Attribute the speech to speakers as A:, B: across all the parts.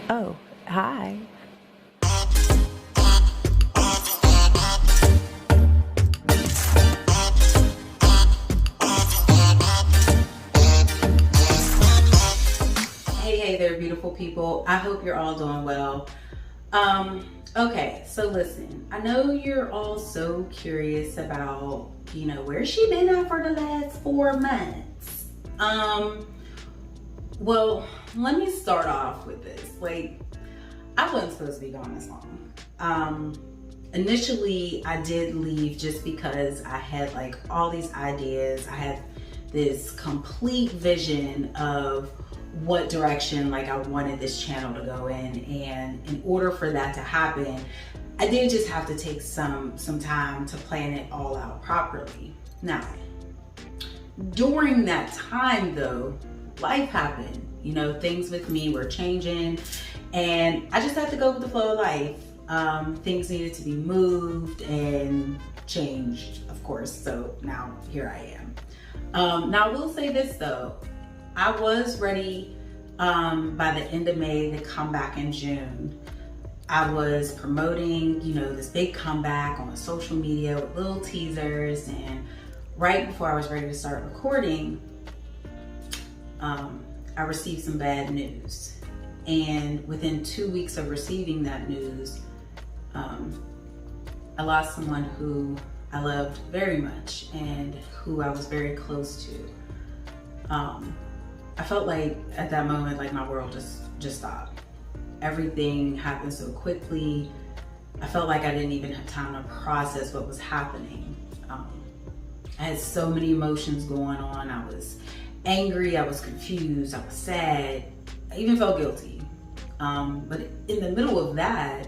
A: Oh, hi.
B: Hey there, beautiful people. I hope you're all doing well. Okay, so listen, I know you're all so curious about, where's she been at for the last 4 months? Well, let me start off with this. I wasn't supposed to be gone this long. Initially, I did leave just because I had all these ideas. I had this complete vision of what direction I wanted this channel to go in, and in order for that to happen, I did just have to take some time to plan it all out properly. Now, during that time though, life happened. Things with me were changing, and I just had to go with the flow of life. Things needed to be moved and changed, of course. So now here I am. Now I will say this though, I was ready by the end of May to come back in June. I was promoting, this big comeback on social media with little teasers, and right before I was ready to start recording, I received some bad news. And within 2 weeks of receiving that news, I lost someone who I loved very much and who I was very close to. I felt like at that moment, my world just stopped. Everything happened so quickly. I felt like I didn't even have time to process what was happening. I had so many emotions going on. I was angry, I was confused, I was sad. I even felt guilty. But in the middle of that,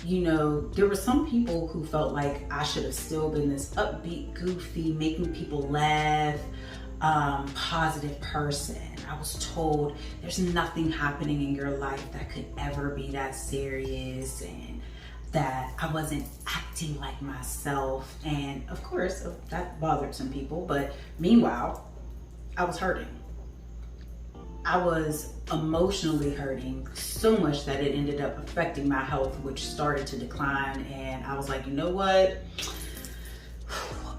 B: there were some people who felt like I should have still been this upbeat, goofy, making people laugh, positive person. I was told there's nothing happening in your life that could ever be that serious, and that I wasn't acting like myself. And of course, that bothered some people, but meanwhile, I was hurting. I was emotionally hurting so much that it ended up affecting my health, which started to decline. And I was like, you know what?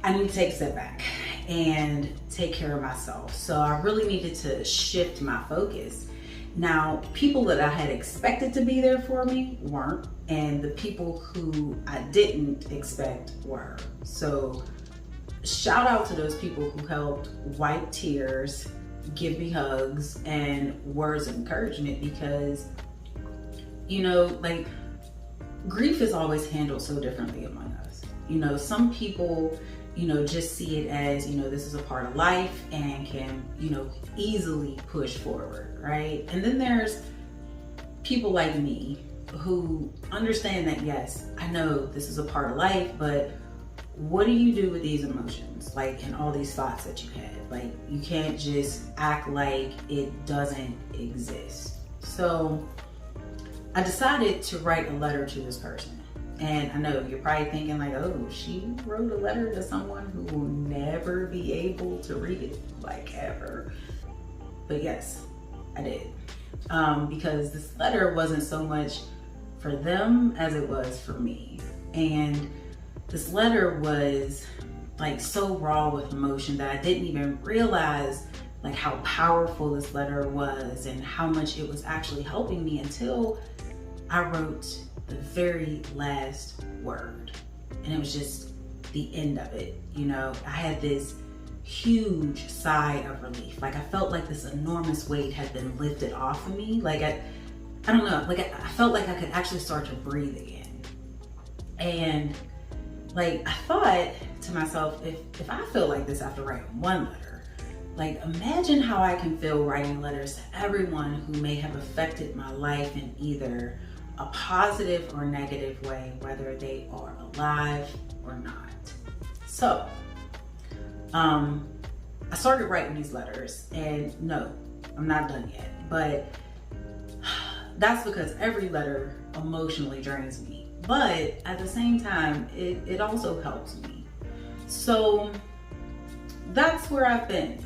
B: I need to take a step back and take care of myself. So I really needed to shift my focus. Now, people that I had expected to be there for me weren't, and the people who I didn't expect were. So shout out to those people who helped wipe tears, give me hugs, and words of encouragement, because, grief is always handled so differently among us. Some people, just see it as, this is a part of life and can, easily push forward, right? And then there's people like me who understand that, yes, I know this is a part of life, but what do you do with these emotions? And all these thoughts that you had, you can't just act like it doesn't exist. So I decided to write a letter to this person. And I know you're probably thinking oh, she wrote a letter to someone who will never be able to read it, ever. But yes, I did. Because this letter wasn't so much for them as it was for me. And this letter was so raw with emotion that I didn't even realize how powerful this letter was and how much it was actually helping me until I wrote the very last word. And it was just the end of it. I had this huge sigh of relief. I felt like this enormous weight had been lifted off of me. I don't know, I felt like I could actually start to breathe again. And I thought to myself, if I feel like this after writing one letter, imagine how I can feel writing letters to everyone who may have affected my life in either a positive or negative way, whether they are alive or not. So, I started writing these letters, and no, I'm not done yet, but that's because every letter emotionally drains me. But at the same time, it also helps me. So that's where I've been,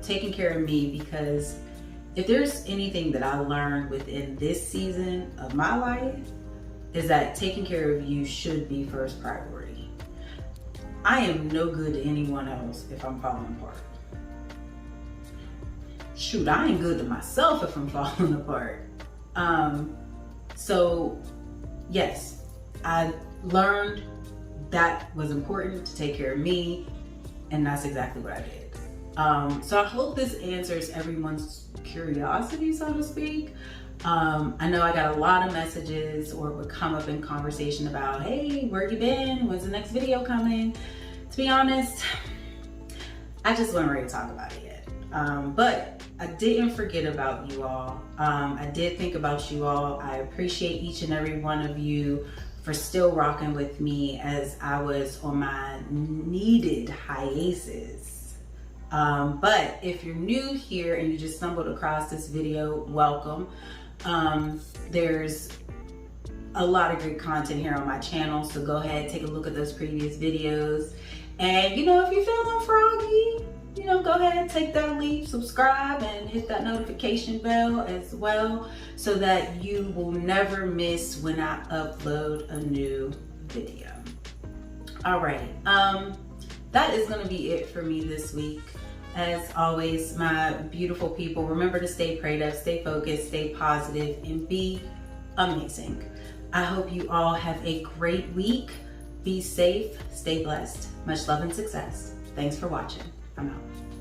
B: taking care of me, because if there's anything that I learned within this season of my life, is that taking care of you should be first priority. I am no good to anyone else if I'm falling apart. Shoot, I ain't good to myself if I'm falling apart. So yes, I learned that was important to take care of me, and that's exactly what I did. So I hope this answers everyone's curiosity, so to speak. I know I got a lot of messages or would come up in conversation about, hey, where you been? When's the next video coming? To be honest, I just wasn't ready to talk about it yet. But I didn't forget about you all. I did think about you all. I appreciate each and every one of you for still rocking with me as I was on my needed hiatus. But if you're new here and you just stumbled across this video, welcome. There's a lot of great content here on my channel, so go ahead, take a look at those previous videos. And if you're feeling froggy, go ahead, take that leap, subscribe, and hit that notification bell as well, so that you will never miss when I upload a new video. Alrighty, that is gonna be it for me this week. As always, my beautiful people, remember to stay prayed up, stay focused, stay positive, and be amazing. I hope you all have a great week. Be safe, stay blessed. Much love and success. Thanks for watching. I'm out.